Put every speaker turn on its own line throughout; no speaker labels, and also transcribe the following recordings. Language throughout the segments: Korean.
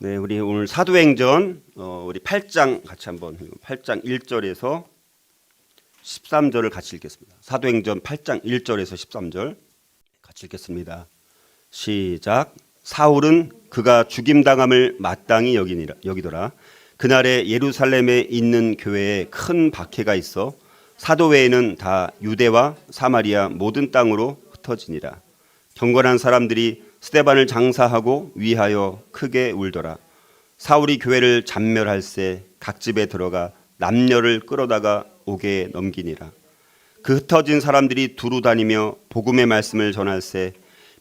네, 우리 오늘 사도행전 우리 8장 같이 한번 8장 1절에서 13절을 같이 읽겠습니다. 사도행전 8장 1절에서 13절 같이 읽겠습니다. 시작. 사울은 그가 죽임당함을 마땅히 여기더라. 그날에 예루살렘에 있는 교회에 큰 박해가 있어 사도 외에는 다 유대와 사마리아 모든 땅으로 흩어지니라. 경건한 사람들이 스데반을 장사하고 위하여 크게 울더라. 사울이 교회를 잔멸할세 각 집에 들어가 남녀를 끌어다가 옥에 넘기니라. 그 흩어진 사람들이 두루 다니며 복음의 말씀을 전할세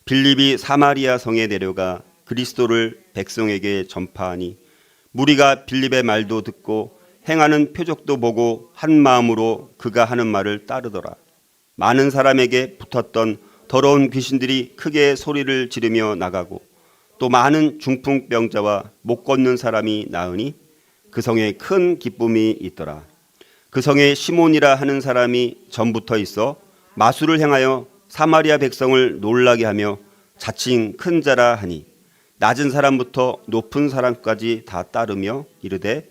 빌립이 사마리아 성에 내려가 그리스도를 백성에게 전파하니 무리가 빌립의 말도 듣고 행하는 표적도 보고 한 마음으로 그가 하는 말을 따르더라. 많은 사람에게 붙었던 더러운 귀신들이 크게 소리를 지르며 나가고 또 많은 중풍병자와 못 걷는 사람이 나으니 그 성에 큰 기쁨이 있더라. 그 성에 시몬이라 하는 사람이 전부터 있어 마술을 행하여 사마리아 백성을 놀라게 하며 자칭 큰 자라 하니 낮은 사람부터 높은 사람까지 다 따르며 이르되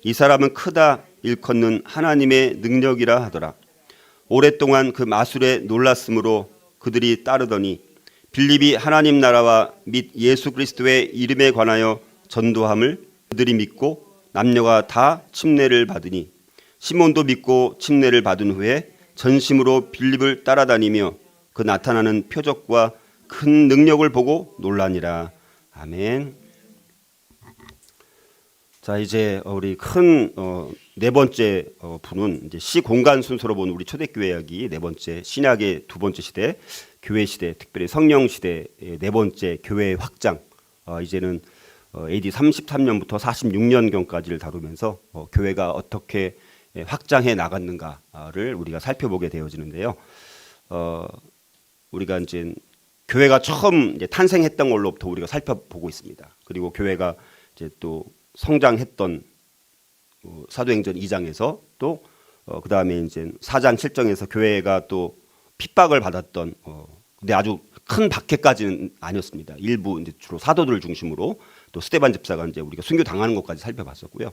이 사람은 크다 일컫는 하나님의 능력이라 하더라. 오랫동안 그 마술에 놀랐으므로 그들이 따르더니 빌립이 하나님 나라와 및 예수 그리스도의 이름에 관하여 전도함을 그들이 믿고 남녀가 다 침례를 받으니 시몬도 믿고 침례를 받은 후에 전심으로 빌립을 따라다니며 그 나타나는 표적과 큰 능력을 보고 놀라니라. 아멘. 자, 이제 우리 큰 네 번째 분은 이제 시 공간 순서로 보는 우리 초대교회 이야기 네 번째 신약의 두 번째 시대 교회 시대 특별히 성령 시대의 네 번째 교회의 확장. 이제는 AD 33년부터 46년경까지를 다루면서 교회가 어떻게 확장해 나갔는가를 우리가 살펴보게 되어지는데요. 우리가 이제 교회가 처음 이제 탄생했던 걸로부터 우리가 살펴보고 있습니다. 그리고 교회가 이제 또 성장했던 사도행전 2장에서 또 그다음에 이제 4장 7장에서 교회가 또 핍박을 받았던 근데 아주 큰 박해까지는 아니었습니다. 일부 이제 주로 사도들을 중심으로 또 스데반 집사가 이제 우리가 순교 당하는 것까지 살펴봤었고요.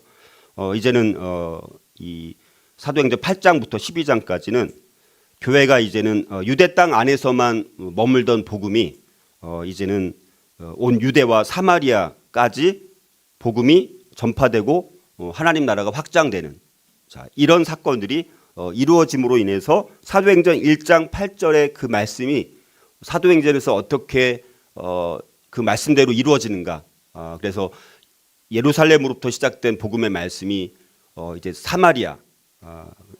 이제는 이 사도행전 8장부터 12장까지는 교회가 이제는 유대 땅 안에서만 머물던 복음이 이제는 온 유대와 사마리아까지 복음이 전파되고 하나님 나라가 확장되는 자, 이런 사건들이 이루어짐으로 인해서 사도행전 1장 8절의 그 말씀이 사도행전에서 어떻게 그 말씀대로 이루어지는가. 그래서 예루살렘으로부터 시작된 복음의 말씀이 이제 사마리아,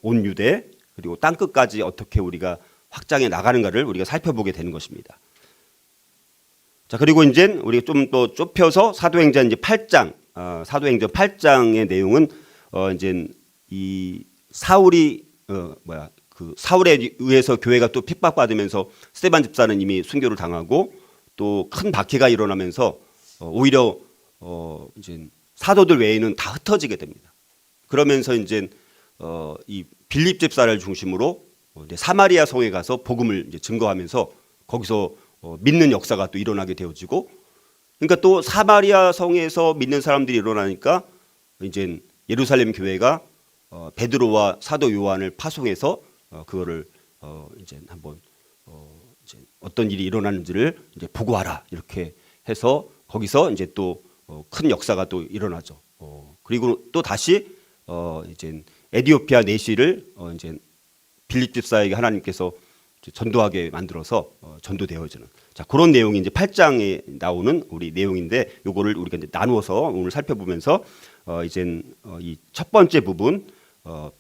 온 유대 그리고 땅끝까지 어떻게 우리가 확장해 나가는가를 우리가 살펴보게 되는 것입니다. 자, 그리고 이제 우리가 좀 더 좁혀서 사도행전 이제 8장, 사도행전 8장의 내용은 이제 이 사울이 그 사울에 의해서 교회가 또 핍박받으면서 스데반 집사는 이미 순교를 당하고 또 큰 박해가 일어나면서 오히려 이제 사도들 외에는 다 흩어지게 됩니다. 그러면서 이제 이 빌립 집사를 중심으로 이제 사마리아 성에 가서 복음을 이제 증거하면서 거기서 믿는 역사가 또 일어나게 되어지고, 그러니까 또 사마리아 성에서 믿는 사람들이 일어나니까 이제 예루살렘 교회가 베드로와 사도 요한을 파송해서 그거를 이제 한번 이제 어떤 일이 일어나는지를 이제 보고하라 이렇게 해서 거기서 이제 또 큰 역사가 또 일어나죠. 그리고 또 다시 이제 에디오피아 내시를 이제 빌립 집사에게 하나님께서 전도하게 만들어서 전도되어지는 자 그런 내용이 이제 8장에 나오는 우리 내용인데 요거를 우리가 이제 나누어서 오늘 살펴보면서 이제 이 첫 번째 부분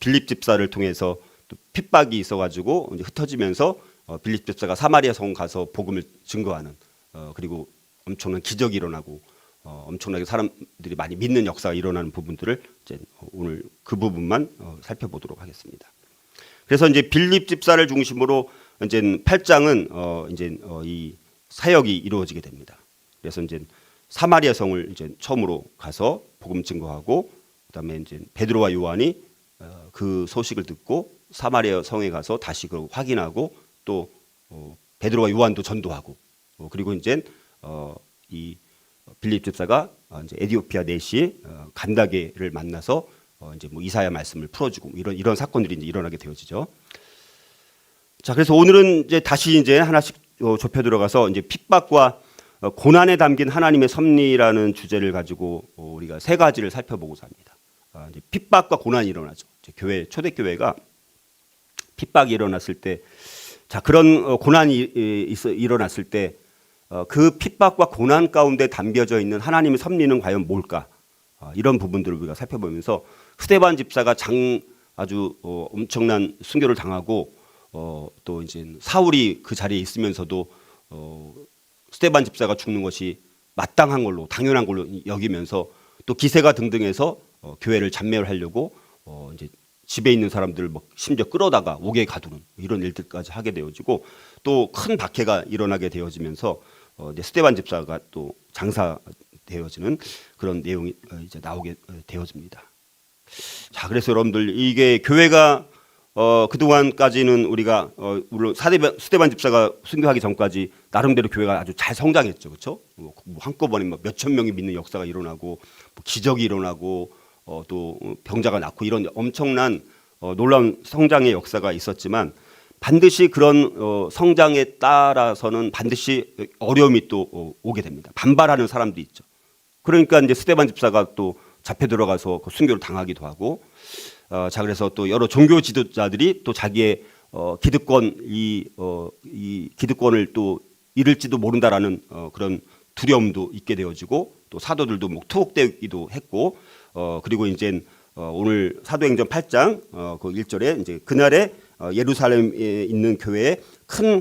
빌립 집사를 통해서 또 핍박이 있어가지고 이제 흩어지면서 빌립 집사가 사마리아 성 가서 복음을 증거하는 그리고 엄청난 기적이 일어나고 엄청나게 사람들이 많이 믿는 역사가 일어나는 부분들을 이제 오늘 그 부분만 살펴보도록 하겠습니다. 그래서 이제 빌립 집사를 중심으로 이제 8장은 이제 이 사역이 이루어지게 됩니다. 그래서 이제 사마리아 성을 이제 처음으로 가서 복음 증거하고 그다음에 이제 베드로와 요한이 그 소식을 듣고 사마리아 성에 가서 다시 그걸 확인하고 또 베드로와 요한도 전도하고 그리고 이제 이 빌립 집사가 이제 에디오피아 내시 간다게를 만나서 이제 뭐 이사야 말씀을 풀어주고 이런 사건들이 이제 일어나게 되어지죠. 자, 그래서 오늘은 이제 다시 이제 하나씩 좁혀 들어가서 이제 핍박과 고난에 담긴 하나님의 섭리라는 주제를 가지고 우리가 세 가지를 살펴보고자 합니다. 이제 핍박과 고난이 일어나죠. 교회 초대교회가 핍박이 일어났을 때, 자 그런 고난이 일어났을 때 그 핍박과 고난 가운데 담겨져 있는 하나님의 섭리는 과연 뭘까? 이런 부분들을 우리가 살펴보면서 스데반 집사가 아주 엄청난 순교를 당하고 또 이제 사울이 그 자리에 있으면서도 스데반 집사가 죽는 것이 마땅한 걸로 당연한 걸로 여기면서 또 기세가 등등해서 교회를 잔멸하려고 이제 집에 있는 사람들을 뭐 심지어 끌어다가 옥에 가두는 이런 일들까지 하게 되어지고 또 큰 박해가 일어나게 되어지면서 이제 스데반 집사가 또 장사되어지는 그런 내용이 이제 나오게 되어집니다. 자, 그래서 여러분들 이게 교회가 그동안까지는 우리가 물론 스데반 집사가 순교하기 전까지 나름대로 교회가 아주 잘 성장했죠, 그렇죠? 뭐 한꺼번에 몇천 명이 믿는 역사가 일어나고 뭐 기적이 일어나고 또 병자가 낫고 이런 엄청난 놀라운 성장의 역사가 있었지만 반드시 그런 성장에 따라서는 반드시 어려움이 또 오게 됩니다. 반발하는 사람도 있죠. 그러니까 이제 스데반 집사가 또 잡혀 들어가서 그 순교를 당하기도 하고, 자 그래서 또 여러 종교 지도자들이 또 자기의 이 기득권을 또 잃을지도 모른다라는 그런 두려움도 있게 되어지고 또 사도들도 뭐 투옥되기도 했고, 그리고 이제 오늘 사도행전 8장 그 1절에 이제 그날에 예루살렘에 있는 교회에 큰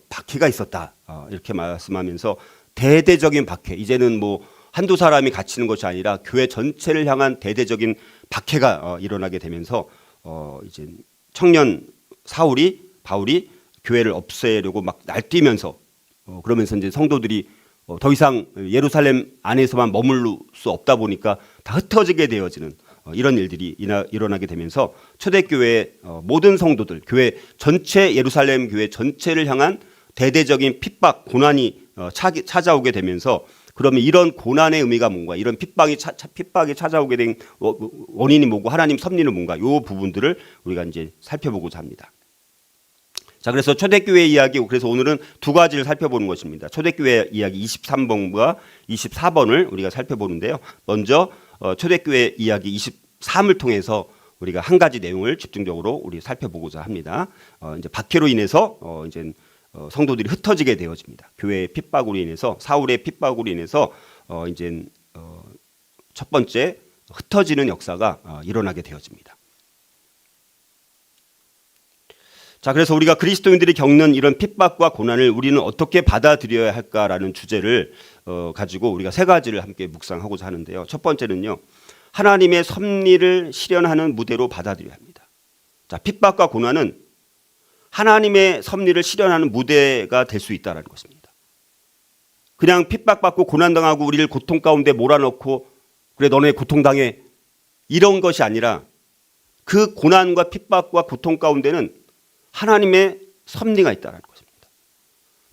박해가 있었다 이렇게 말씀하면서 대대적인 박해, 이제는 뭐 한두 사람이 갇히는 것이 아니라 교회 전체를 향한 대대적인 박해가 일어나게 되면서 이제 청년 바울이 교회를 없애려고 막 날뛰면서 그러면서 이제 성도들이 더 이상 예루살렘 안에서만 머물 수 없다 보니까 다 흩어지게 되어지는 이런 일들이 일어나게 되면서 초대교회의 모든 성도들, 교회 전체, 예루살렘 교회 전체를 향한 대대적인 핍박, 고난이 찾아오게 되면서, 그러면 이런 고난의 의미가 뭔가, 이런 핍박이 찾아오게 된 원인이 뭐고 하나님 섭리는 뭔가, 이 부분들을 우리가 이제 살펴보고자 합니다. 자, 그래서 초대교회 이야기, 그래서 오늘은 두 가지를 살펴보는 것입니다. 초대교회 이야기 23번과 24번을 우리가 살펴보는데요. 먼저 초대교회 이야기 23을 통해서 우리가 한 가지 내용을 집중적으로 우리 살펴보고자 합니다. 이제 박해로 인해서 이제 성도들이 흩어지게 되어집니다. 교회의 핍박으로 인해서, 사울의 핍박으로 인해서 이제 첫 번째 흩어지는 역사가 일어나게 되어집니다. 자, 그래서 우리가 그리스도인들이 겪는 이런 핍박과 고난을 우리는 어떻게 받아들여야 할까라는 주제를 가지고 우리가 세 가지를 함께 묵상하고자 하는데요. 첫 번째는요, 하나님의 섭리를 실현하는 무대로 받아들여야 합니다. 자, 핍박과 고난은 하나님의 섭리를 실현하는 무대가 될 수 있다는 것입니다. 그냥 핍박받고 고난당하고 우리를 고통 가운데 몰아넣고 그래 너네 고통당해 이런 것이 아니라 그 고난과 핍박과 고통 가운데는 하나님의 섭리가 있다는 것입니다.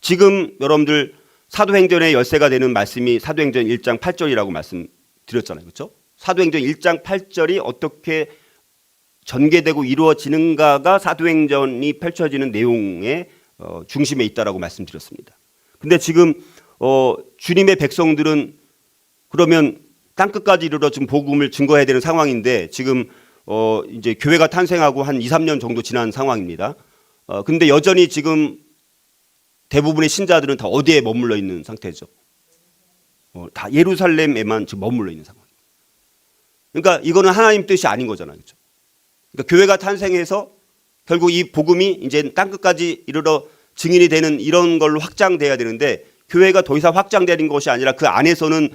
지금 여러분들 사도행전의 열쇠가 되는 말씀이 사도행전 1장 8절이라고 말씀드렸잖아요. 그렇죠? 사도행전 1장 8절이 어떻게 전개되고 이루어지는가가 사도행전이 펼쳐지는 내용의 중심에 있다라고 말씀드렸습니다. 근데 지금 주님의 백성들은 그러면 땅끝까지 이르러 지금 복음을 증거해야 되는 상황인데, 지금 이제 교회가 탄생하고 한 2, 3년 정도 지난 상황입니다. 근데 여전히 지금 대부분의 신자들은 다 어디에 머물러 있는 상태죠? 다 예루살렘에만 지금 머물러 있는 상황입니다. 그러니까 이거는 하나님 뜻이 아닌 거잖아요. 그렇죠? 그러니까 교회가 탄생해서 결국 이 복음이 이제 땅끝까지 이르러 증인이 되는 이런 걸로 확장돼야 되는데, 교회가 더 이상 확장되는 것이 아니라 그 안에서는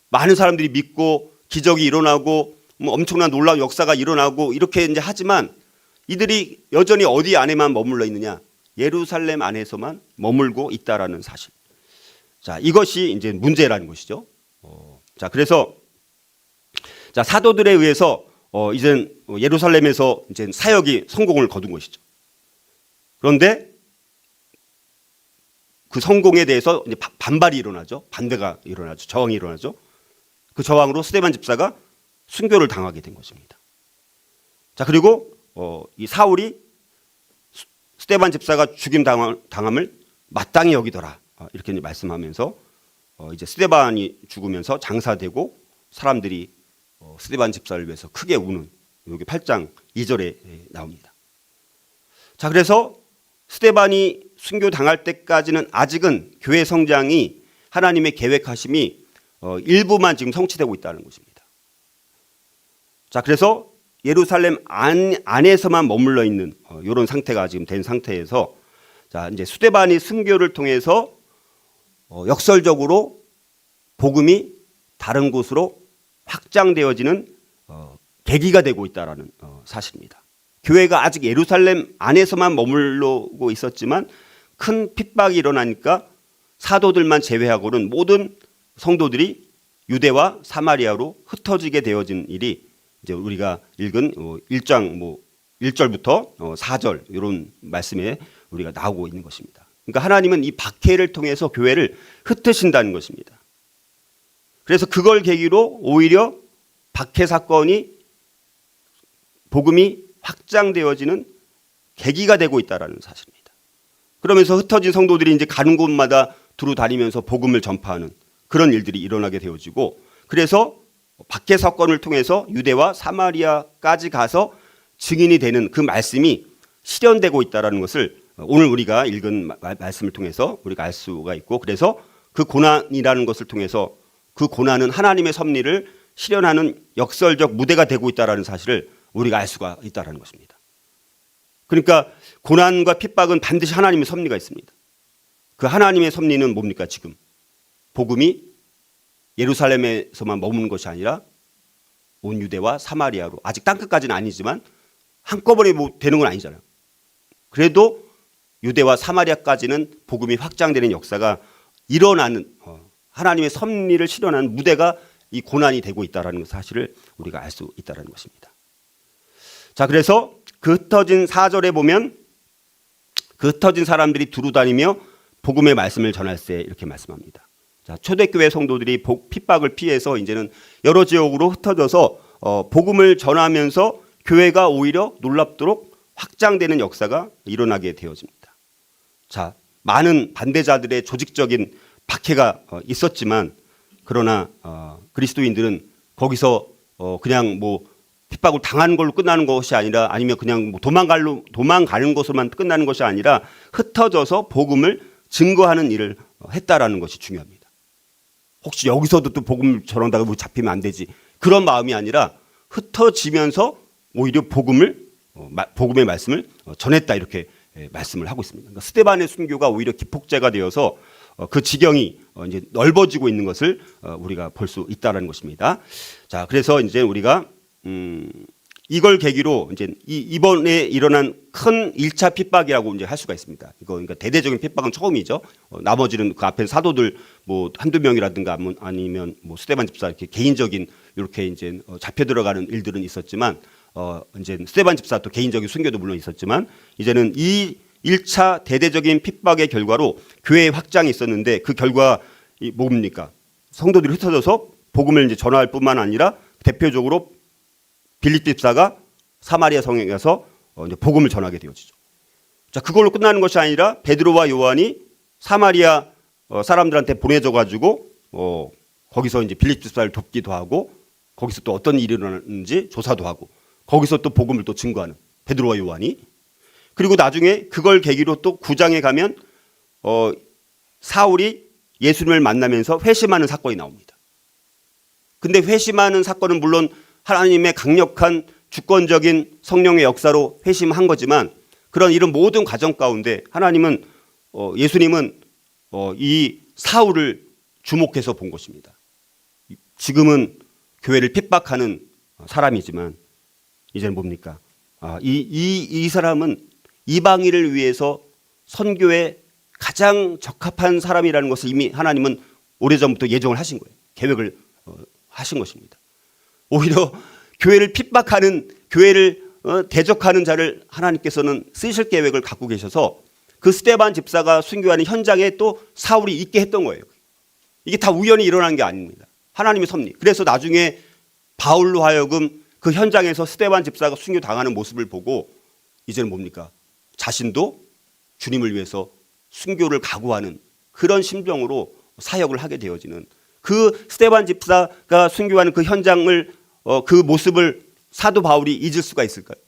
많은 사람들이 믿고 기적이 일어나고 뭐 엄청난 놀라운 역사가 일어나고 이렇게 이제 하지만 이들이 여전히 어디 안에만 머물러 있느냐? 예루살렘 안에서만 머물고 있다라는 사실. 자, 이것이 이제 문제라는 것이죠. 자, 그래서 자, 사도들에 의해서 이제 예루살렘에서 이제 사역이 성공을 거둔 것이죠. 그런데 그 성공에 대해서 이제 반발이 일어나죠. 반대가 일어나죠. 저항이 일어나죠. 그 저항으로 스데반 집사가 순교를 당하게 된 것입니다. 자, 그리고 이 사울이 스데반 집사가 죽임 당함을 마땅히 여기더라. 이렇게 말씀하면서 이제 스데반이 죽으면서 장사되고 사람들이 스데반 집사를 위해서 크게 우는 여기 8장 2절에 나옵니다. 자, 그래서 스데반이 순교 당할 때까지는 아직은 교회 성장이 하나님의 계획하심이 일부만 지금 성취되고 있다는 것입니다. 자, 그래서 예루살렘 안에서만 머물러 있는 이런 상태가 지금 된 상태에서 자, 이제 스데반이 순교를 통해서 역설적으로 복음이 다른 곳으로 확장되어지는 계기가 되고 있다라는 사실입니다. 교회가 아직 예루살렘 안에서만 머물러고 있었지만 큰 핍박이 일어나니까 사도들만 제외하고는 모든 성도들이 유대와 사마리아로 흩어지게 되어진 일이 이제 우리가 읽은 1장 1절부터 4절 이런 말씀에 우리가 나오고 있는 것입니다. 그러니까 하나님은 이 박해를 통해서 교회를 흩으신다는 것입니다. 그래서 그걸 계기로 오히려 박해 사건이 복음이 확장되어지는 계기가 되고 있다는 사실입니다. 그러면서 흩어진 성도들이 이제 가는 곳마다 두루 다니면서 복음을 전파하는 그런 일들이 일어나게 되어지고 그래서 박해 사건을 통해서 유대와 사마리아까지 가서 증인이 되는 그 말씀이 실현되고 있다는 것을 오늘 우리가 읽은 말씀을 통해서 우리가 알 수가 있고 그래서 그 고난이라는 것을 통해서 그 고난은 하나님의 섭리를 실현하는 역설적 무대가 되고 있다는 사실을 우리가 알 수가 있다는 것입니다. 그러니까 고난과 핍박은 반드시 하나님의 섭리가 있습니다. 그 하나님의 섭리는 뭡니까? 지금 복음이 예루살렘에서만 머무는 것이 아니라 온 유대와 사마리아로 아직 땅끝까지는 아니지만 한꺼번에 되는 건 아니잖아요. 그래도 유대와 사마리아까지는 복음이 확장되는 역사가 일어나는 하나님의 섭리를 실현하는 무대가 이 고난이 되고 있다는 사실을 우리가 알 수 있다는 것입니다. 자, 그래서 그 흩어진 4절에 보면 그 흩어진 사람들이 두루 다니며 복음의 말씀을 전할 때 이렇게 말씀합니다. 자, 초대교회 성도들이 핍박을 피해서 이제는 여러 지역으로 흩어져서 복음을 전하면서 교회가 오히려 놀랍도록 확장되는 역사가 일어나게 되어집니다. 자, 많은 반대자들의 조직적인 박해가 있었지만 그러나 그리스도인들은 거기서 그냥 핍박을 당하는 걸로 끝나는 것이 아니라 아니면 그냥 도망가는 것으로만 끝나는 것이 아니라 흩어져서 복음을 증거하는 일을 했다라는 것이 중요합니다. 혹시 여기서도 또 복음을 전한다고 잡히면 안 되지 그런 마음이 아니라 흩어지면서 오히려 복음의 말씀을 전했다 이렇게 말씀을 하고 있습니다. 그러니까 스데반의 순교가 오히려 기폭제가 되어서 그 지경이 이제 넓어지고 있는 것을 우리가 볼 수 있다는 것입니다. 자, 그래서 이제 우리가 이걸 계기로 이제 이번에 일어난 큰 1차 핍박이라고 이제 할 수가 있습니다. 이거 그러니까 대대적인 핍박은 처음이죠. 나머지는 그 앞에 사도들 한두 명이라든가 아니면 스데반 집사 이렇게 개인적인 이렇게 이제 잡혀 들어가는 일들은 있었지만 이제 스데반 집사 또 개인적인 순교도 물론 있었지만 이제는 이 1차 대대적인 핍박의 결과로 교회의 확장이 있었는데 그 결과 뭡니까? 성도들이 흩어져서 복음을 이제 전할 뿐만 아니라 대표적으로 빌립 집사가 사마리아 성에 가서 이제 복음을 전하게 되어지죠. 자, 그걸로 끝나는 것이 아니라 베드로와 요한이 사마리아 사람들한테 보내져 가지고 거기서 이제 빌립 집사를 돕기도 하고 거기서 또 어떤 일이 일어났는지 조사도 하고 거기서 또 복음을 또 증거하는 베드로와 요한이 그리고 나중에 그걸 계기로 또 9장에 가면 사울이 예수님을 만나면서 회심하는 사건이 나옵니다. 근데 회심하는 사건은 물론 하나님의 강력한 주권적인 성령의 역사로 회심한 거지만 그런 이런 모든 과정 가운데 하나님은 예수님은 이 사울을 주목해서 본 것입니다. 지금은 교회를 핍박하는 사람이지만 이제는 뭡니까? 이 사람은 이방인을 위해서 선교에 가장 적합한 사람이라는 것을 이미 하나님은 오래전부터 예정을 하신 거예요. 계획을 하신 것입니다. 오히려 교회를 핍박하는 교회를 대적하는 자를 하나님께서는 쓰실 계획을 갖고 계셔서 그 스데반 집사가 순교하는 현장에 또 사울이 있게 했던 거예요. 이게 다 우연히 일어난 게 아닙니다. 하나님의 섭리. 그래서 나중에 바울로 하여금 그 현장에서 스데반 집사가 순교당하는 모습을 보고 이제는 뭡니까? 자신도 주님을 위해서 순교를 각오하는 그런 심정으로 사역을 하게 되어지는, 그 스데반 집사가 순교하는 그 현장을 그 모습을 사도 바울이 잊을 수가 있을까요?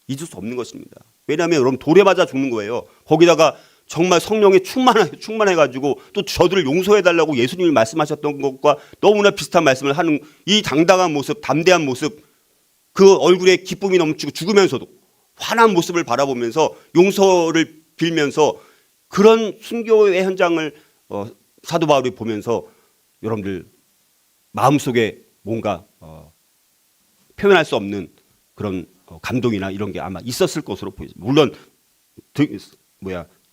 잊을 수 없는 것입니다. 왜냐하면 여러분 돌에 맞아 죽는 거예요. 거기다가 정말 성령에 충만해가지고 또 저들을 용서해달라고 예수님이 말씀하셨던 것과 너무나 비슷한 말씀을 하는 이 당당한 모습, 담대한 모습, 그 얼굴에 기쁨이 넘치고 죽으면서도 환한 모습을 바라보면서 용서를 빌면서 그런 순교의 현장을 사도 바울이 보면서 여러분들 마음속에 뭔가 표현할 수 없는 그런 감동이나 이런 게 아마 있었을 것으로 보입니다. 물론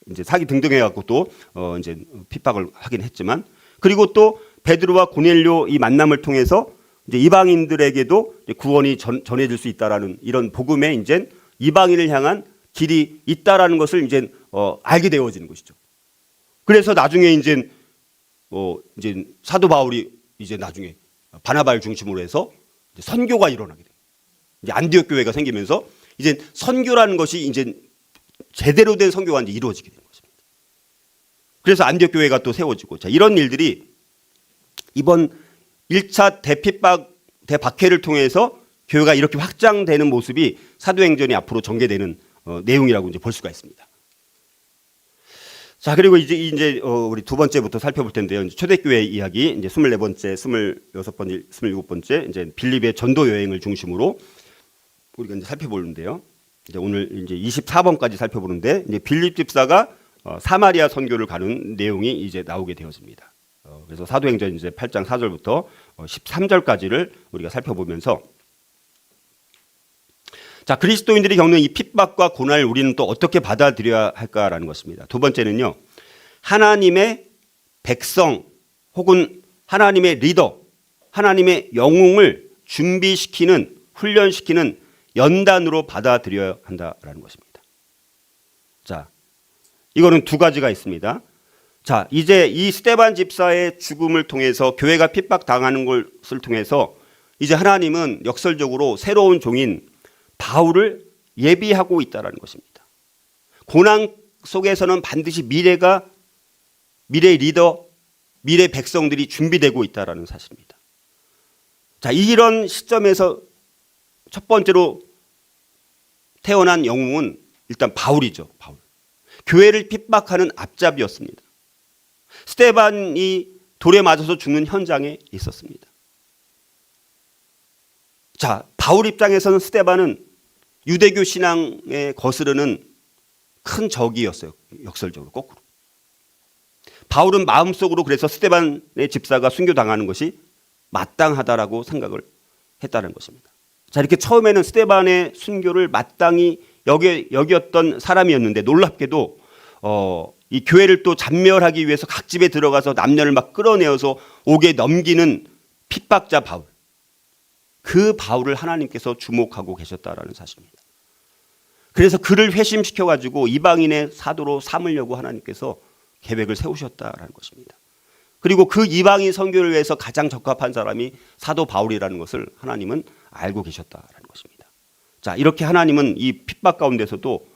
이제 사기 등등해갖고 또 이제 핍박을 하긴 했지만, 그리고 또 베드로와 고넬료 이 만남을 통해서 이제 이방인들에게도 이제 구원이 전해질 수 있다라는 이런 복음에 이제 이방인을 향한 길이 있다라는 것을 이제 알게 되어지는 것이죠. 그래서 나중에 이제 사도 바울이 이제 나중에 바나바를 중심으로 해서 이제 선교가 일어나게 돼요. 이제 안디옥 교회가 생기면서 이제 선교라는 것이 이제 제대로 된 선교가 이제 이루어지게 되는 것입니다. 그래서 안디옥 교회가 또 세워지고, 자, 이런 일들이 이번 1차 대박해를 통해서 교회가 이렇게 확장되는 모습이 사도행전이 앞으로 전개되는 내용이라고 이제 볼 수가 있습니다. 자, 그리고 이제 우리 두 번째부터 살펴볼 텐데요. 이제 초대교회 이야기, 이제 24번째, 26번째, 27번째, 이제 빌립의 전도 여행을 중심으로 우리가 이제 살펴보는데요. 이제 오늘 이제 24번까지 살펴보는데, 이제 빌립 집사가 사마리아 선교를 가는 내용이 이제 나오게 되었습니다. 그래서 사도행전 이제 8장 4절부터 13절까지를 우리가 살펴보면서, 자, 그리스도인들이 겪는 이 핍박과 고난을 우리는 또 어떻게 받아들여야 할까라는 것입니다. 두 번째는요, 하나님의 백성 혹은 하나님의 리더, 하나님의 영웅을 준비시키는, 훈련시키는 연단으로 받아들여야 한다라는 것입니다. 자, 이거는 두 가지가 있습니다. 자, 이제 이 스데반 집사의 죽음을 통해서 교회가 핍박당하는 것을 통해서 이제 하나님은 역설적으로 새로운 종인 바울을 예비하고 있다는 것입니다. 고난 속에서는 반드시 미래의 리더, 미래 백성들이 준비되고 있다는 사실입니다. 자, 이런 시점에서 첫 번째로 태어난 영웅은 일단 바울이죠. 바울. 교회를 핍박하는 앞잡이였습니다. 스데반이 돌에 맞아서 죽는 현장에 있었습니다. 자, 바울 입장에서는 스데반은 유대교 신앙에 거스르는 큰 적이었어요. 역설적으로 거꾸로. 바울은 마음속으로 그래서 스데반의 집사가 순교당하는 것이 마땅하다라고 생각을 했다는 것입니다. 자, 이렇게 처음에는 스데반의 순교를 마땅히 여겼던 사람이었는데, 놀랍게도 이 교회를 또 잔멸하기 위해서 각 집에 들어가서 남녀를 막 끌어내어서 옥에 넘기는 핍박자 바울, 그 바울을 하나님께서 주목하고 계셨다라는 사실입니다. 그래서 그를 회심시켜가지고 이방인의 사도로 삼으려고 하나님께서 계획을 세우셨다라는 것입니다. 그리고 그 이방인 선교를 위해서 가장 적합한 사람이 사도 바울이라는 것을 하나님은 알고 계셨다라는 것입니다. 자, 이렇게 하나님은 이 핍박 가운데서도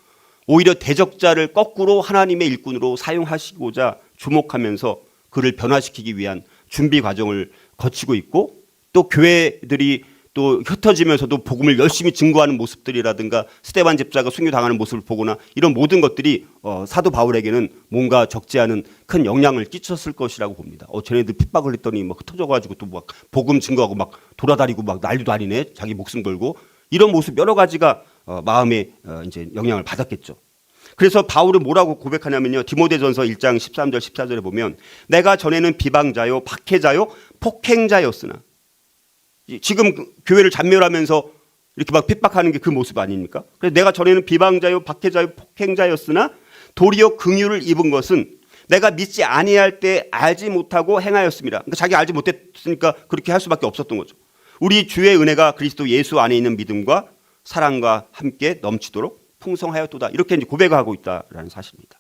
오히려 대적자를 거꾸로 하나님의 일꾼으로 사용하시고자 주목하면서 그를 변화시키기 위한 준비 과정을 거치고 있고, 또 교회들이 또 흩어지면서도 복음을 열심히 증거하는 모습들이라든가 스데반 집사가 순교당하는 모습을 보거나 이런 모든 것들이 사도 바울에게는 뭔가 적지 않은 큰 영향을 끼쳤을 것이라고 봅니다. 쟤네들 핍박을 했더니 막 흩어져가지고 또 막 복음 증거하고 막 돌아다니고 막 난리도 아니네, 자기 목숨 걸고, 이런 모습 여러 가지가 마음에 이제 영향을 받았겠죠. 그래서 바울은 뭐라고 고백하냐면요, 디모데전서 1장 13절 14절에 보면 내가 전에는 비방자요 박해자요 폭행자였으나, 지금 교회를 잔멸하면서 이렇게 막 핍박하는 게 그 모습 아닙니까? 그래서 내가 전에는 비방자요 박해자요 폭행자였으나 도리어 긍휼을 입은 것은 내가 믿지 아니할 때 알지 못하고 행하였습니다. 그러니까 자기 알지 못했으니까 그렇게 할 수밖에 없었던 거죠. 우리 주의 은혜가 그리스도 예수 안에 있는 믿음과 사랑과 함께 넘치도록 풍성하였도다, 이렇게 이제 고백하고 있다라는 사실입니다.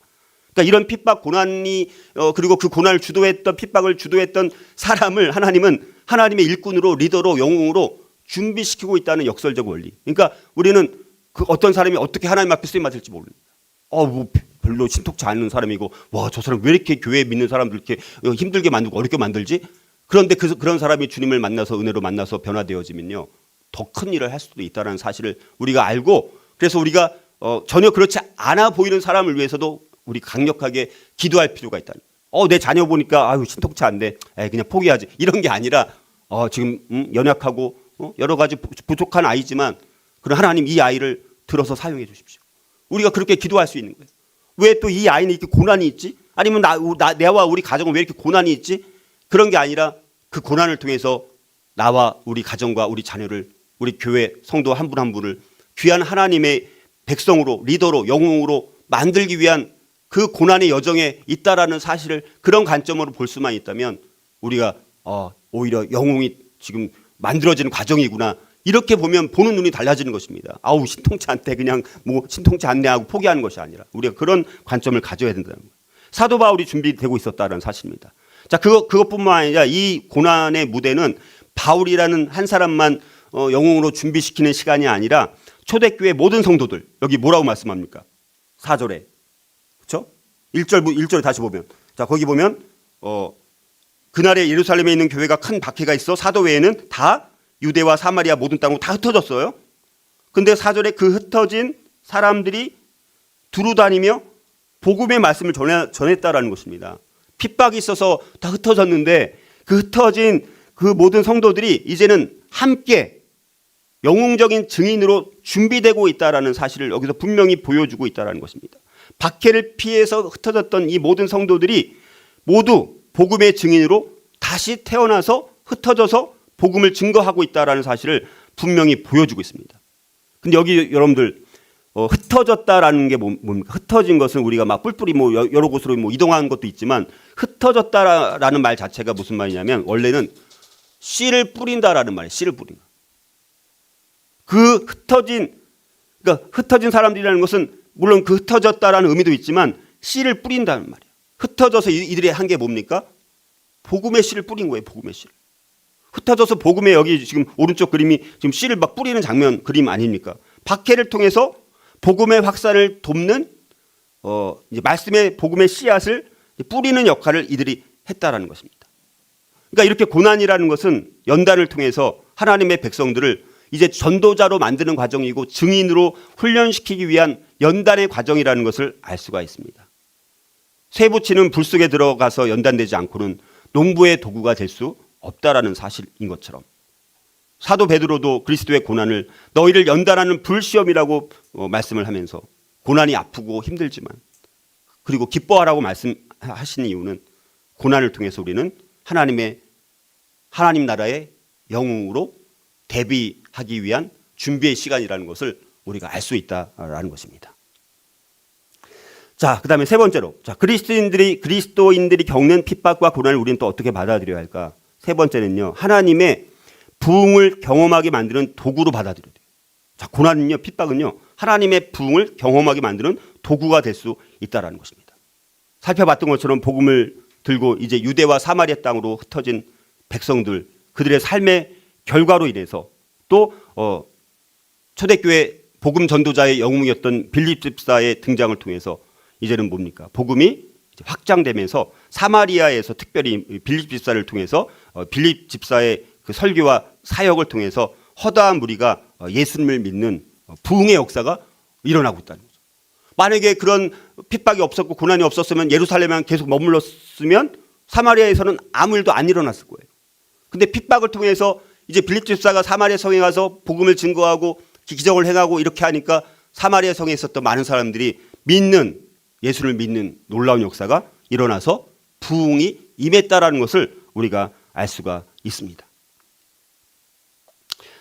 그러니까 이런 핍박 고난이 그리고 그 고난을 주도했던 핍박을 주도했던 사람을 하나님은 하나님의 일꾼으로 리더로 영웅으로 준비시키고 있다는 역설적 원리. 그러니까 우리는 그 어떤 사람이 어떻게 하나님 앞에 쓰임 받을지 모릅니다. 뭐 별로 신통치 않은 사람이고 와, 저 사람 왜 이렇게 교회 믿는 사람들 이렇게 힘들게 만들고 어렵게 만들지? 그런데 그런 사람이 주님을 만나서 은혜로 만나서 변화되어지면요, 더 큰 일을 할 수도 있다는 사실을 우리가 알고, 그래서 우리가 전혀 그렇지 않아 보이는 사람을 위해서도 우리 강력하게 기도할 필요가 있다. 내 자녀 보니까 아유 신통치 않네, 그냥 포기하지, 이런 게 아니라 지금 연약하고 여러 가지 부족한 아이지만 그럼 하나님 이 아이를 들어서 사용해 주십시오. 우리가 그렇게 기도할 수 있는 거예요. 왜 또 이 아이는 이렇게 고난이 있지? 아니면 내와 우리 가정은 왜 이렇게 고난이 있지? 그런 게 아니라 그 고난을 통해서 나와 우리 가정과 우리 자녀를, 우리 교회 성도 한 분 한 분을 귀한 하나님의 백성으로, 리더로, 영웅으로 만들기 위한 그 고난의 여정에 있다라는 사실을 그런 관점으로 볼 수만 있다면 우리가 오히려 영웅이 지금 만들어지는 과정이구나, 이렇게 보면 보는 눈이 달라지는 것입니다. 아우 신통치 않대, 그냥 뭐 신통치 않네 하고 포기하는 것이 아니라 우리가 그런 관점을 가져야 된다는 거예요. 사도 바울이 준비되고 있었다는 사실입니다. 자, 그것뿐만 아니라 이 고난의 무대는 바울이라는 한 사람만 영웅으로 준비시키는 시간이 아니라 초대교회 모든 성도들, 여기 뭐라고 말씀합니까? 4절에. 그렇죠? 1절에 다시 보면, 자, 거기 보면 그날에 예루살렘에 있는 교회가 큰 박해가 있어 사도 외에는 다 유대와 사마리아 모든 땅으로 다 흩어졌어요. 근데 4절에 그 흩어진 사람들이 두루 다니며 복음의 말씀을 전했다라는 것입니다. 핍박이 있어서 다 흩어졌는데 그 흩어진 그 모든 성도들이 이제는 함께 영웅적인 증인으로 준비되고 있다라는 사실을 여기서 분명히 보여주고 있다라는 것입니다. 박해를 피해서 흩어졌던 이 모든 성도들이 모두 복음의 증인으로 다시 태어나서 흩어져서 복음을 증거하고 있다라는 사실을 분명히 보여주고 있습니다. 근데 여기 여러분들 흩어졌다라는 게 뭡니까? 흩어진 것은 우리가 막 뿔뿔이 뭐 여러 곳으로 뭐 이동한 것도 있지만, 흩어졌다라는 말 자체가 무슨 말이냐면 원래는 씨를 뿌린다라는 말이에요. 씨를 뿌린다. 그러니까 흩어진 사람들이라는 것은 물론 그 흩어졌다라는 의미도 있지만 씨를 뿌린다는 말이에요. 흩어져서 이들의 한 게 뭡니까? 복음의 씨를 뿌린 거예요. 복음의 씨를. 흩어져서 복음의, 여기 지금 오른쪽 그림이 지금 씨를 막 뿌리는 장면 그림 아닙니까? 박해를 통해서 복음의 확산을 돕는 이제 말씀의 복음의 씨앗을 뿌리는 역할을 이들이 했다라는 것입니다. 그러니까 이렇게 고난이라는 것은 연단을 통해서 하나님의 백성들을 이제 전도자로 만드는 과정이고 증인으로 훈련시키기 위한 연단의 과정이라는 것을 알 수가 있습니다. 쇠붙이는 불 속에 들어가서 연단되지 않고는 농부의 도구가 될 수 없다라는 사실인 것처럼, 사도 베드로도 그리스도의 고난을 너희를 연단하는 불시험이라고 말씀을 하면서 고난이 아프고 힘들지만 그리고 기뻐하라고 말씀하신 이유는 고난을 통해서 우리는 하나님 나라의 영웅으로 대비하기 위한 준비의 시간이라는 것을 우리가 알 수 있다라는 것입니다. 자, 그다음에 세 번째로, 자, 그리스도인들이 겪는 핍박과 고난을 우리는 또 어떻게 받아들여야 할까? 세 번째는요, 하나님의 부흥을 경험하게 만드는 도구로 받아들여야 돼요. 자, 고난은요, 핍박은요, 하나님의 부흥을 경험하게 만드는 도구가 될 수 있다라는 것입니다. 살펴봤던 것처럼 복음을 들고 이제 유대와 사마리아 땅으로 흩어진 백성들, 그들의 삶의 결과로 인해서 또 초대교회 복음 전도자의 영웅이었던 빌립 집사의 등장을 통해서 이제는 뭡니까? 복음이 확장되면서 사마리아에서 특별히 빌립 집사를 통해서 빌립 집사의 그 설교와 사역을 통해서 허다한 무리가 예수님을 믿는 부흥의 역사가 일어나고 있다는 거죠. 만약에 그런 핍박이 없었고 고난이 없었으면 예루살렘에만 계속 머물렀으면 사마리아에서는 아무 일도 안 일어났을 거예요. 근데 핍박을 통해서 이제 빌립 집사가 사마리아 성에 가서 복음을 증거하고 기적을 행하고 이렇게 하니까 사마리아 성에 있었던 많은 사람들이 예수를 믿는 놀라운 역사가 일어나서 부흥이 임했다라는 것을 우리가 알 수가 있습니다.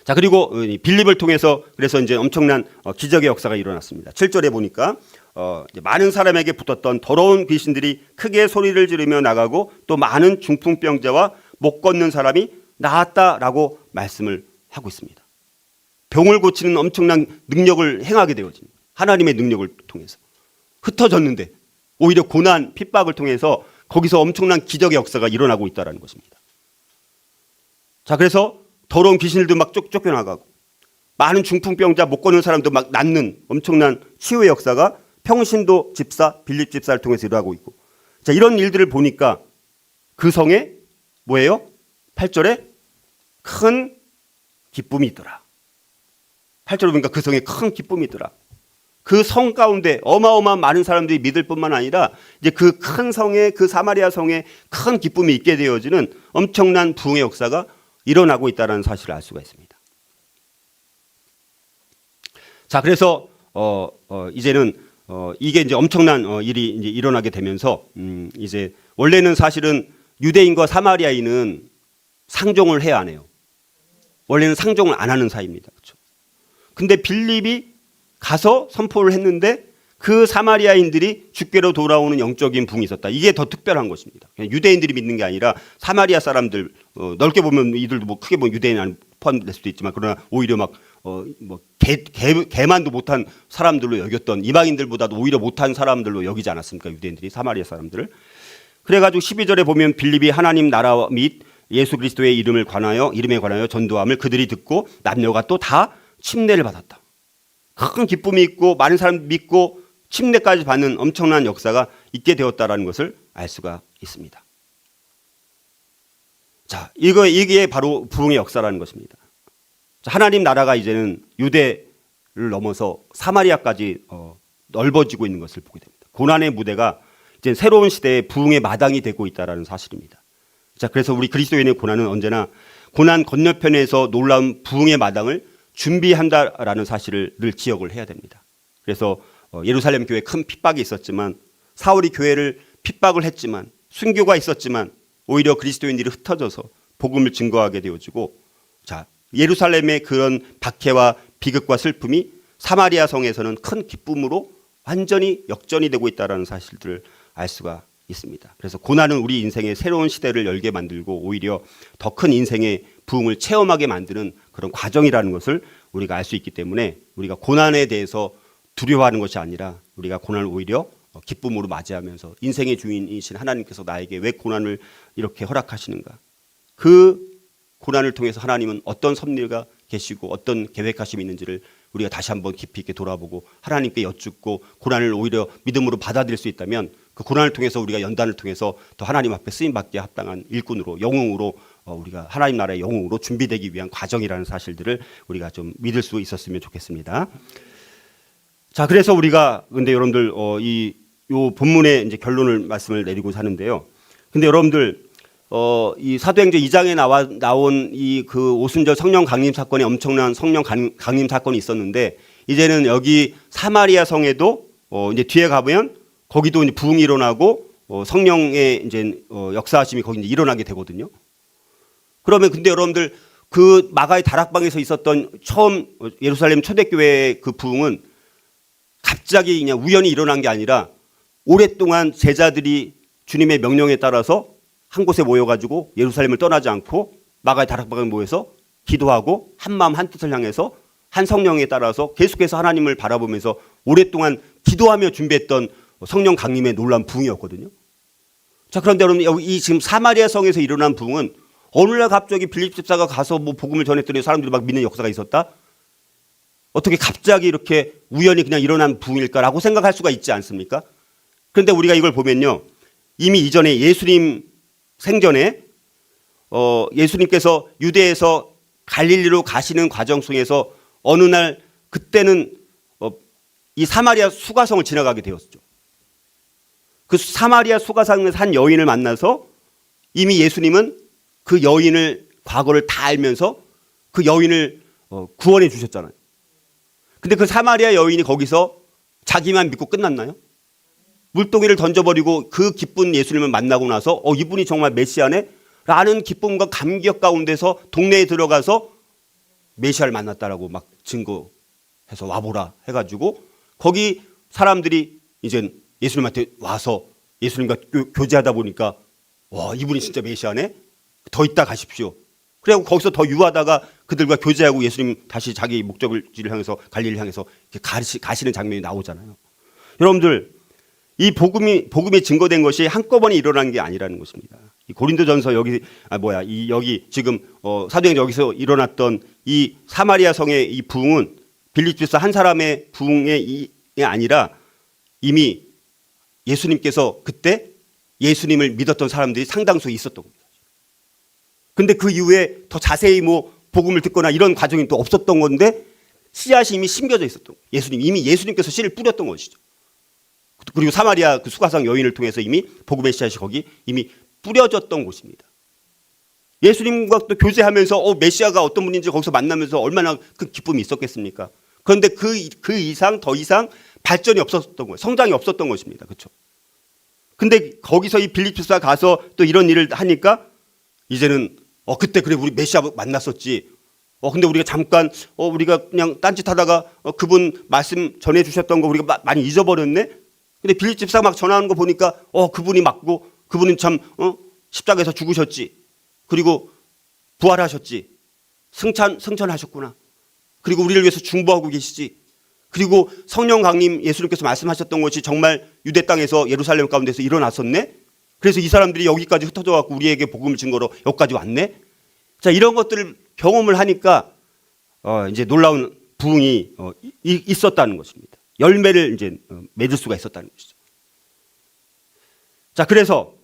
자, 그리고 빌립을 통해서 그래서 이제 엄청난 기적의 역사가 일어났습니다. 7절에 보니까 많은 사람에게 붙었던 더러운 귀신들이 크게 소리를 지르며 나가고 또 많은 중풍병자와 못 걷는 사람이 나았다라고 말씀을 하고 있습니다. 병을 고치는 엄청난 능력을 행하게 되어집니다. 하나님의 능력을 통해서. 흩어졌는데 오히려 고난, 핍박을 통해서 거기서 엄청난 기적의 역사가 일어나고 있다는 것입니다. 자, 그래서 더러운 귀신들도 막 쫓겨나가고 많은 중풍병자, 못 걷는 사람도 막 낫는 엄청난 치유의 역사가 평신도 집사, 빌립 집사를 통해서 일어나고 있고, 자, 이런 일들을 보니까 그 성에 뭐예요? 8절에 큰 기쁨이 있더라. 8절에 보니까 그 성에 큰 기쁨이 있더라. 그 성 가운데 어마어마한 많은 사람들이 믿을 뿐만 아니라 이제 그 큰 성에, 그 사마리아 성에 큰 기쁨이 있게 되어지는 엄청난 부흥의 역사가 일어나고 있다는 사실을 알 수가 있습니다. 자, 그래서 이제는 이게 이제 엄청난 일이 이제 일어나게 되면서 이제 원래는 사실은 유대인과 사마리아인은 상종을 해야 안 해요. 원래는 상종을 안 하는 사이입니다. 그렇죠? 근데 빌립이 가서 선포를 했는데 그 사마리아인들이 주께로 돌아오는 영적인 부흥이 있었다. 이게 더 특별한 것입니다. 그냥 유대인들이 믿는 게 아니라 사마리아 사람들, 넓게 보면 이들도 뭐 크게 보면 유대인 안 포함될 수도 있지만, 그러나 오히려 막 뭐 개만도 못한 사람들로 여겼던, 이방인들보다도 오히려 못한 사람들로 여기지 않았습니까? 유대인들이 사마리아 사람들을. 그래가지고 12절에 보면 빌립이 하나님 나라 및 예수 그리스도의 이름에 관하여 전도함을 그들이 듣고 남녀가 또 다 침례를 받았다. 큰 기쁨이 있고 많은 사람 믿고 침례까지 받는 엄청난 역사가 있게 되었다라는 것을 알 수가 있습니다. 자, 이게 바로 부흥의 역사라는 것입니다. 자, 하나님 나라가 이제는 유대를 넘어서 사마리아까지 넓어지고 있는 것을 보게 됩니다. 고난의 무대가 이제 새로운 시대의 부흥의 마당이 되고 있다라는 사실입니다. 자, 그래서 우리 그리스도인의 고난은 언제나 고난 건너편에서 놀라운 부흥의 마당을 준비한다라는 사실을 늘 기억을 해야 됩니다. 그래서 예루살렘 교회에 큰 핍박이 있었지만, 사울이 교회를 핍박을 했지만, 순교가 있었지만 오히려 그리스도인들이 흩어져서 복음을 증거하게 되어지고, 자, 예루살렘의 그런 박해와 비극과 슬픔이 사마리아 성에서는 큰 기쁨으로 완전히 역전이 되고 있다는 사실들을 알 수가 있습니다. 그래서 고난은 우리 인생의 새로운 시대를 열게 만들고 오히려 더 큰 인생의 부흥을 체험하게 만드는 그런 과정이라는 것을 우리가 알 수 있기 때문에, 우리가 고난에 대해서 두려워하는 것이 아니라 우리가 고난을 오히려 기쁨으로 맞이하면서 인생의 주인이신 하나님께서 나에게 왜 고난을 이렇게 허락하시는가, 그 고난을 통해서 하나님은 어떤 섭리가 계시고 어떤 계획하심이 있는지를 우리가 다시 한번 깊이 있게 돌아보고 하나님께 여쭙고 고난을 오히려 믿음으로 받아들일 수 있다면, 그 고난을 통해서 우리가 연단을 통해서 더 하나님 앞에 쓰임받기에 합당한 일꾼으로, 영웅으로, 우리가 하나님 나라의 영웅으로 준비되기 위한 과정이라는 사실들을 우리가 좀 믿을 수 있었으면 좋겠습니다. 자, 그래서 우리가 근데 여러분들 요 본문의 이제 결론을 말씀을 내리고 사는데요. 근데 여러분들 이 사도행전 2장에 나온 이 그 오순절 성령 강림 사건이 엄청난 성령 강림 사건이 있었는데, 이제는 여기 사마리아 성에도 이제 뒤에 가보면 거기도 이제 부흥이 일어나고 성령의 이제 역사하심이 거기 이제 일어나게 되거든요. 그러면 근데 여러분들 그 마가의 다락방에서 있었던 처음 예루살렘 초대교회의 그 부흥은 갑자기 그냥 우연히 일어난 게 아니라 오랫동안 제자들이 주님의 명령에 따라서 한 곳에 모여가지고 예루살렘을 떠나지 않고 마가의 다락방에 모여서 기도하고 한 마음 한 뜻을 향해서 한 성령에 따라서 계속해서 하나님을 바라보면서 오랫동안 기도하며 준비했던 성령 강림의 놀라운 부흥이었거든요. 자, 그런데 여러분 이 지금 사마리아 성에서 일어난 부흥은 어느 날 갑자기 빌립 집사가 가서 뭐 복음을 전했더니 사람들이 막 믿는 역사가 있었다? 어떻게 갑자기 이렇게 우연히 그냥 일어난 부흥일까라고 생각할 수가 있지 않습니까? 그런데 우리가 이걸 보면요, 이미 이전에 예수님 생전에 예수님께서 유대에서 갈릴리로 가시는 과정 속에서 어느 날 그때는 이 사마리아 수가성을 지나가게 되었죠. 그 사마리아 수가성에서 한 여인을 만나서 이미 예수님은 그 여인을 과거를 다 알면서 그 여인을 구원해 주셨잖아요. 근데 그 사마리아 여인이 거기서 자기만 믿고 끝났나요? 물동이를 던져버리고 그 기쁜 예수님을 만나고 나서 이분이 정말 메시아네? 라는 기쁨과 감격 가운데서 동네에 들어가서 메시아를 만났다라고 막 증거해서 와보라 해가지고 거기 사람들이 이제 예수님한테 와서 예수님과 교제하다 보니까 와, 이분이 진짜 메시아네? 더 있다 가십시오. 그리고 거기서 더 유하다가 그들과 교제하고 예수님 다시 자기 목적지를 향해서 갈릴리를 향해서 가시는 장면이 나오잖아요. 여러분들, 이 복음이 증거된 것이 한꺼번에 일어난 게 아니라는 것입니다. 이 고린도전서 여기 지금 사도행전 여기서 일어났던 이 사마리아 성의 이 부흥은 빌립집사 한 사람의 부흥이 아니라 이미 예수님께서 그때 예수님을 믿었던 사람들이 상당수 있었던 겁니다. 근데 그 이후에 더 자세히 복음을 듣거나 이런 과정이 또 없었던 건데 씨앗이 이미 심겨져 있었던 거예요. 이미 예수님께서 씨를 뿌렸던 것이죠. 그리고 사마리아 그 수가성 여인을 통해서 이미 복음의 씨앗이 거기 이미 뿌려졌던 곳입니다. 예수님과 또 교제하면서 메시아가 어떤 분인지 거기서 만나면서 얼마나 그 기쁨이 있었겠습니까? 그런데 그 이상 더 이상 발전이 없었던 거예요. 성장이 없었던 것입니다. 그렇죠? 근데 거기서 이 빌립집사 가서 또 이런 일을 하니까 이제는 그때 그래 우리 메시아 만났었지. 근데 우리가 잠깐 우리가 그냥 딴짓하다가 그분 말씀 전해 주셨던 거 우리가 많이 잊어버렸네. 근데 빌립집사 막 전하는 거 보니까 그분이 맞고 그분은 참 십자가에서 죽으셨지. 그리고 부활하셨지. 승천하셨구나. 그리고 우리를 위해서 중보하고 계시지. 그리고 성령 강림 예수님께서 말씀하셨던 것이 정말 유대 땅에서 예루살렘 가운데서 일어났었네. 그래서 이 사람들이 여기까지 흩어져 갖고 우리에게 복음을 증거로 여기까지 왔네. 자, 이런 것들을 경험을 하니까 이제 놀라운 부흥이 있었다는 것입니다. 열매를 이제 맺을 수가 있었다는 것이죠. 자, 그래서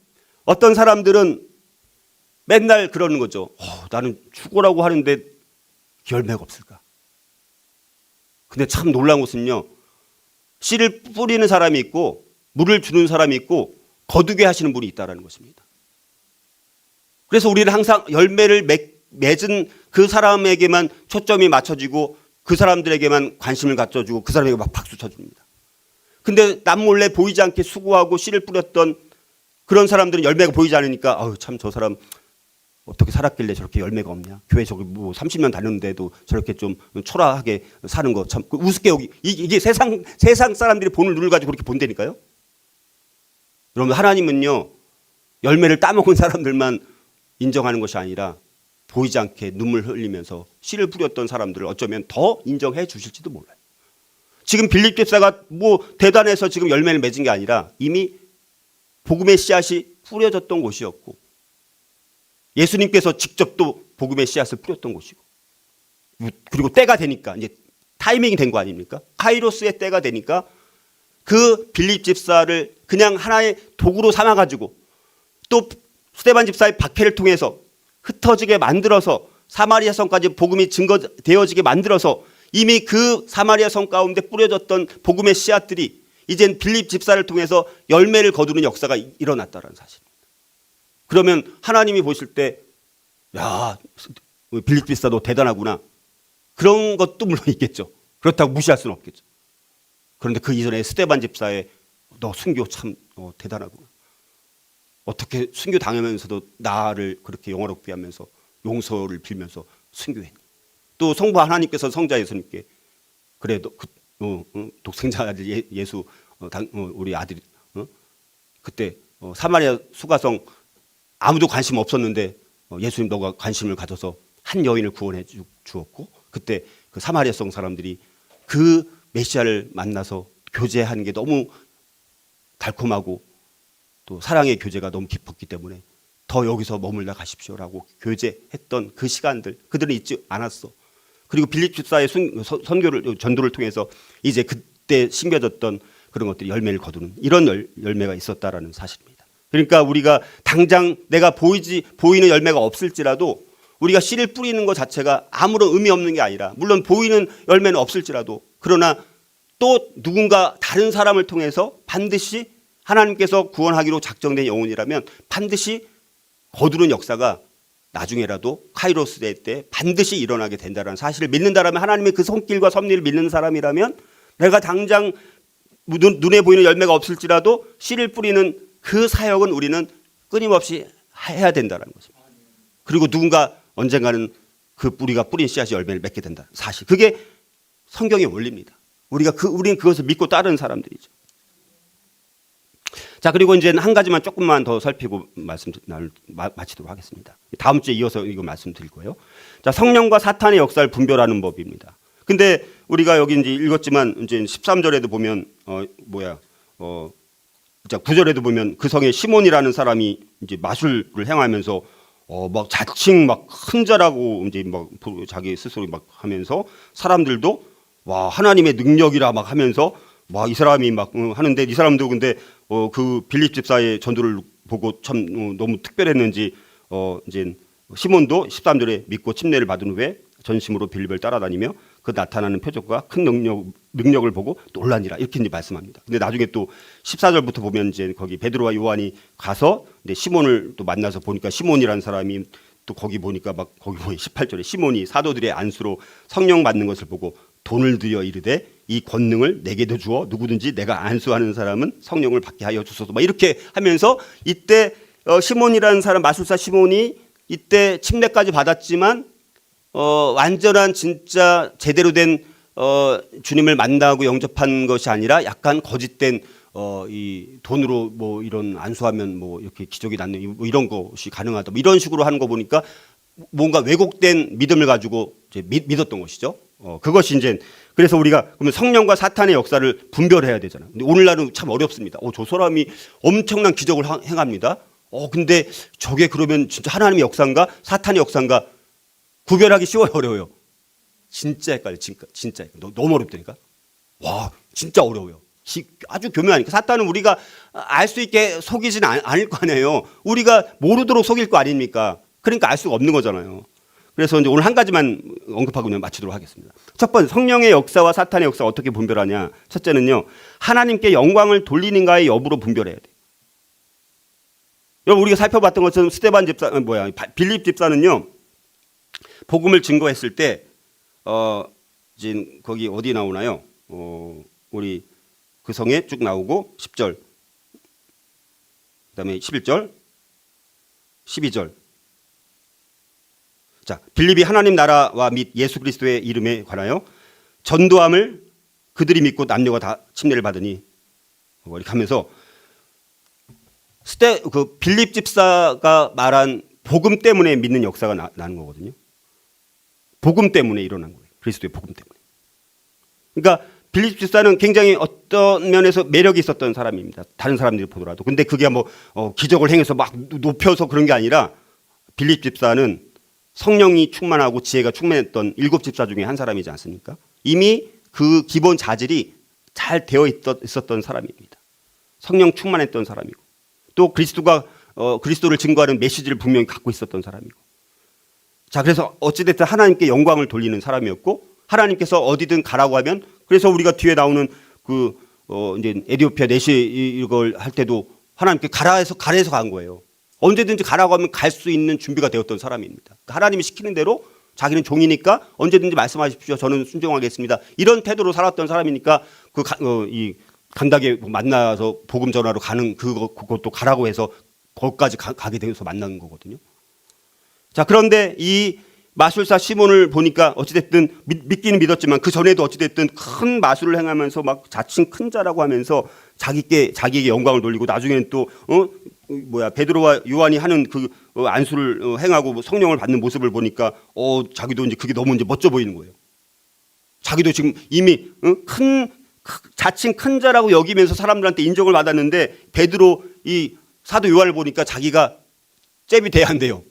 어떤 사람들은 맨날 그러는 거죠. 나는 죽으라고 하는데 열매가 없을까? 근데 참 놀라운 것은요. 씨를 뿌리는 사람이 있고 물을 주는 사람이 있고 거두게 하시는 분이 있다는 것입니다. 그래서 우리는 항상 열매를 맺은 그 사람에게만 초점이 맞춰지고 그 사람들에게만 관심을 갖춰주고 그 사람에게 막 박수 쳐줍니다. 근데 남몰래 보이지 않게 수고하고 씨를 뿌렸던 그런 사람들은 열매가 보이지 않으니까 참 저 사람 어떻게 살았길래 저렇게 열매가 없냐. 교회 저기 30년 다녔는데도 저렇게 좀 초라하게 사는 거 참 우습게 여기 이게 세상 사람들이 보는 눈을 가지고 그렇게 본다니까요. 여러분 하나님은요. 열매를 따먹은 사람들만 인정하는 것이 아니라 보이지 않게 눈물 흘리면서 씨를 뿌렸던 사람들을 어쩌면 더 인정해 주실지도 몰라요. 지금 빌립집사가 대단해서 지금 열매를 맺은 게 아니라 이미 복음의 씨앗이 뿌려졌던 곳이었고 예수님께서 직접 또 복음의 씨앗을 뿌렸던 곳이고 그리고 때가 되니까 이제 타이밍이 된 거 아닙니까? 카이로스의 때가 되니까 그 빌립집사를 그냥 하나의 도구로 삼아가지고 또 스데반 집사의 박해를 통해서 흩어지게 만들어서 사마리아 성까지 복음이 증거되어지게 만들어서 이미 그 사마리아 성 가운데 뿌려졌던 복음의 씨앗들이 이젠 빌립 집사를 통해서 열매를 거두는 역사가 일어났다는 사실입니다. 그러면 하나님이 보실 때 야, 빌립 집사 너 대단하구나. 그런 것도 물론 있겠죠. 그렇다고 무시할 수는 없겠죠. 그런데 그 이전에 스데반 집사의 너 순교 참 대단하구나. 어떻게 순교 당하면서도 나를 그렇게 영화롭게 하면서 용서를 빌면서 순교했니. 또 성부 하나님께서 성자 예수님께 그래도 독생자 아들 예수 우리 아들이 그때 사마리아 수가성 아무도 관심 없었는데 예수님 너가 관심을 가져서 한 여인을 구원해 주었고 그때 그 사마리아 성 사람들이 그 메시아를 만나서 교제하는 게 너무 달콤하고 또 사랑의 교제가 너무 깊었기 때문에 더 여기서 머물러 가십시오라고 교제했던 그 시간들 그들은 잊지 않았어. 그리고 빌립 집사의 전도를 통해서 이제 그때 심겨졌던 그런 것들이 열매를 거두는 이런 열매가 있었다라는 사실입니다. 그러니까 우리가 당장 내가 보이는 열매가 없을지라도 우리가 씨를 뿌리는 것 자체가 아무런 의미 없는 게 아니라 물론 보이는 열매는 없을지라도 그러나 또 누군가 다른 사람을 통해서 반드시 하나님께서 구원하기로 작정된 영혼이라면 반드시 거두는 역사가 나중에라도 카이로스 때 반드시 일어나게 된다는 사실을 믿는다라면 하나님의 그 손길과 섭리를 믿는 사람이라면 내가 당장 눈에 보이는 열매가 없을지라도 씨를 뿌리는 그 사역은 우리는 끊임없이 해야 된다는 것입니다. 그리고 누군가 언젠가는 그 뿌리가 뿌린 씨앗이 열매를 맺게 된다. 사실 그게 성경의 원리입니다. 우리는 그것을 믿고 따르는 사람들이죠. 자, 그리고 이제 한 가지만 조금만 더 살피고 마치도록 하겠습니다. 다음 주에 이어서 이거 말씀드릴 거예요. 자, 성령과 사탄의 역사를 분별하는 법입니다. 근데 우리가 여기 이제 읽었지만 이제 13절에도 보면 자, 구절에도 보면 그 성에 시몬이라는 사람이 이제 마술을 행하면서 막 자칭 막 큰 자라고 이제 막 자기 스스로 막 하면서 사람들도 와 하나님의 능력이라 막 하면서 와 이 사람이 막 하는데 이 사람도 근데 그 빌립 집사의 전도를 보고 참 너무 특별했는지 이제 시몬도 13절에 믿고 침례를 받은 후에 전심으로 빌립을 따라다니며 그 나타나는 표적과 큰 능력을 보고 놀라니라 이렇게 이제 말씀합니다. 근데 나중에 또 14절부터 보면 이제 거기 베드로와 요한이 가서 이제 시몬을 또 만나서 보니까 시몬이라는 사람이 또 거기 보니까 막 거기 보니 18절에 시몬이 사도들의 안수로 성령 받는 것을 보고 돈을 들여 이르되 이 권능을 내게도 주어 누구든지 내가 안수하는 사람은 성령을 받게 하여 주소서 막 이렇게 하면서 이때 시몬이라는 사람 마술사 시몬이 이때 침례까지 받았지만 완전한 진짜 제대로 된 주님을 만나고 영접한 것이 아니라 약간 거짓된 이 돈으로 뭐 이런 안수하면 뭐 이렇게 기적이 낫는 뭐 이런 것이 가능하다 뭐 이런 식으로 하는 거 보니까 뭔가 왜곡된 믿음을 가지고 이제 믿었던 것이죠. 그것이 이제 그래서 우리가 그러면 성령과 사탄의 역사를 분별해야 되잖아요. 근데 오늘날은 참 어렵습니다. 저 사람이 엄청난 기적을 행합니다. 근데 저게 그러면 진짜 하나님의 역사인가 사탄의 역사인가 구별하기 쉬워요, 어려워요? 진짜 헷갈려, 진짜 너무 어렵다니까. 와, 진짜 어려워요. 아주 교묘하니까 사탄은 우리가 알 수 있게 속이지는 않을 거 아니에요. 우리가 모르도록 속일 거 아닙니까? 그러니까 알 수가 없는 거잖아요. 그래서 이제 오늘 한 가지만 언급하고 그냥 마치도록 하겠습니다. 첫 번째, 성령의 역사와 사탄의 역사 어떻게 분별하냐? 첫째는요, 하나님께 영광을 돌리는가의 여부로 분별해야 돼요. 여러분 우리가 살펴봤던 것처럼 스데반 집사, 빌립 집사는요, 복음을 증거했을 때, 이제 거기 어디 나오나요? 우리 그 성에 쭉 나오고 10절, 그다음에 11절, 12절. 자, 빌립이 하나님 나라와 및 예수 그리스도의 이름에 관하여 전도함을 그들이 믿고 남녀가 다 침례를 받으니 이렇게 하면서 그 빌립 집사가 말한 복음 때문에 믿는 역사가 나는 거거든요. 복음 때문에 일어난 거예요. 그리스도의 복음 때문에. 그러니까 빌립 집사는 굉장히 어떤 면에서 매력이 있었던 사람입니다. 다른 사람들이 보더라도. 근데 그게 뭐 기적을 행해서 막 높여서 그런 게 아니라 빌립 집사는 성령이 충만하고 지혜가 충만했던 7 집사 중에 한 사람이지 않습니까? 이미 그 기본 자질이 잘 되어 있었던 사람입니다. 성령 충만했던 사람이고 또 그리스도를 증거하는 메시지를 분명히 갖고 있었던 사람이고. 자, 그래서 어찌됐든 하나님께 영광을 돌리는 사람이었고 하나님께서 어디든 가라고 하면 그래서 우리가 뒤에 나오는 이제 에디오피아 내시 이걸 할 때도 하나님께 가라 해서 간 거예요. 언제든지 가라고 하면 갈 수 있는 준비가 되었던 사람입니다. 하나님이 시키는 대로 자기는 종이니까 언제든지 말씀하십시오. 저는 순종하겠습니다. 이런 태도로 살았던 사람이니까 이 간닥에 만나서 복음 전하러 가는 그것도 가라고 해서 거기까지 가게 돼서 만나는 거거든요. 자, 그런데 이 마술사 시몬을 보니까 어찌됐든 믿기는 믿었지만 그 전에도 어찌됐든 큰 마술을 행하면서 막 자칭 큰 자라고 하면서 자기에게 영광을 돌리고 나중에는 또 베드로와 요한이 하는 그 안수를 행하고 성령을 받는 모습을 보니까 자기도 이제 그게 너무 이제 멋져 보이는 거예요. 자기도 지금 이미 자칭 큰 자라고 여기면서 사람들한테 인정을 받았는데 베드로 이 사도 요한을 보니까 자기가 잽이 돼야 한대요.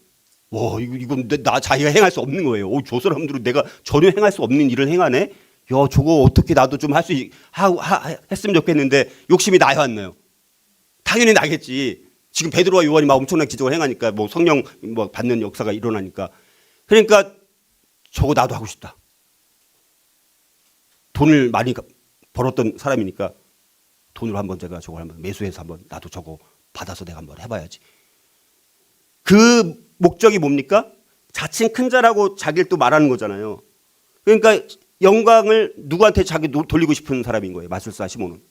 와, 이건 자기가 행할 수 없는 거예요. 저 사람들은 내가 전혀 행할 수 없는 일을 행하네. 야, 저거 어떻게 나도 좀 할 수 했으면 좋겠는데 욕심이 나야 안 나요? 당연히 나겠지. 지금 베드로와 요한이 막 엄청난 기적을 행하니까 뭐 성령 받는 역사가 일어나니까. 그러니까 저거 나도 하고 싶다. 돈을 많이 벌었던 사람이니까 돈으로 한번 제가 저걸 한번 매수해서 한번 나도 저거 받아서 내가 한번 해봐야지. 그 목적이 뭡니까? 자칭 큰 자라고 자기를 또 말하는 거잖아요. 그러니까 영광을 누구한테 자기 돌리고 싶은 사람인 거예요. 마술사 시몬은.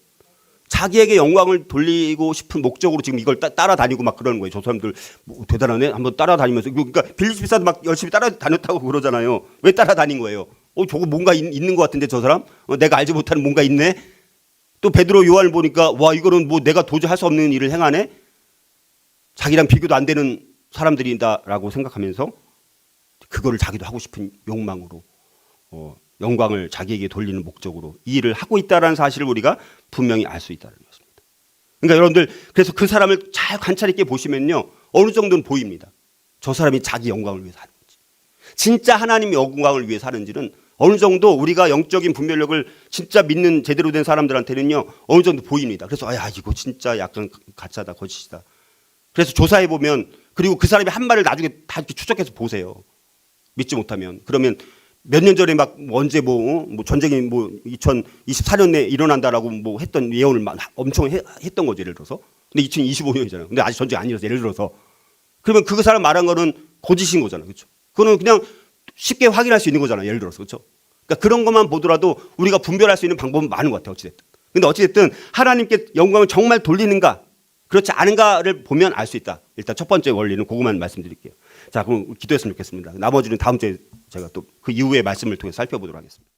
자기에게 영광을 돌리고 싶은 목적으로 지금 이걸 따라다니고 막 그러는 거예요. 저 사람들 대단하네. 한번 따라다니면서. 그러니까 빌립 집사도 막 열심히 따라다녔다고 그러잖아요. 왜 따라다닌 거예요? 저거 뭔가 있는 것 같은데 저 사람? 내가 알지 못하는 뭔가 있네. 또 베드로 요한을 보니까 와, 이거는 뭐 내가 도저히 할 수 없는 일을 행하네. 자기랑 비교도 안 되는 사람들이다라고 생각하면서 그거를 자기도 하고 싶은 욕망으로 영광을 자기에게 돌리는 목적으로 이 일을 하고 있다는 사실을 우리가 분명히 알 수 있다는 것입니다. 그러니까 여러분들 그래서 그 사람을 잘 관찰 있게 보시면요. 어느 정도는 보입니다. 저 사람이 자기 영광을 위해 사는 거지. 진짜 하나님의 영광을 위해 사는지는 어느 정도 우리가 영적인 분별력을 진짜 믿는 제대로 된 사람들한테는요. 어느 정도 보입니다. 그래서 야 이거 진짜 약간 가짜다 거짓이다. 그래서 조사해 보면 그리고 그 사람이 한 말을 나중에 다 이렇게 추적해서 보세요. 믿지 못하면 그러면 몇 년 전에 막 언제 뭐 전쟁이 뭐 2024년에 일어난다라고 뭐 했던 예언을 막 엄청 했던 거죠. 예를 들어서. 근데 2025년이잖아요. 근데 아직 전쟁이 아니라서 예를 들어서 그러면 그 사람 말한 거는 거짓인 거잖아요. 그렇죠? 그거는 그냥 쉽게 확인할 수 있는 거잖아요. 예를 들어서. 그렇죠? 그러니까 그런 것만 보더라도 우리가 분별할 수 있는 방법은 많은 것 같아요. 어찌됐든. 근데 어찌됐든 하나님께 영광을 정말 돌리는가 그렇지 않은가를 보면 알 수 있다. 일단 첫 번째 원리는 그것만 말씀드릴게요. 자, 그럼 기도했으면 좋겠습니다. 나머지는 다음 주에 제가 또 그 이후의 말씀을 통해 살펴보도록 하겠습니다.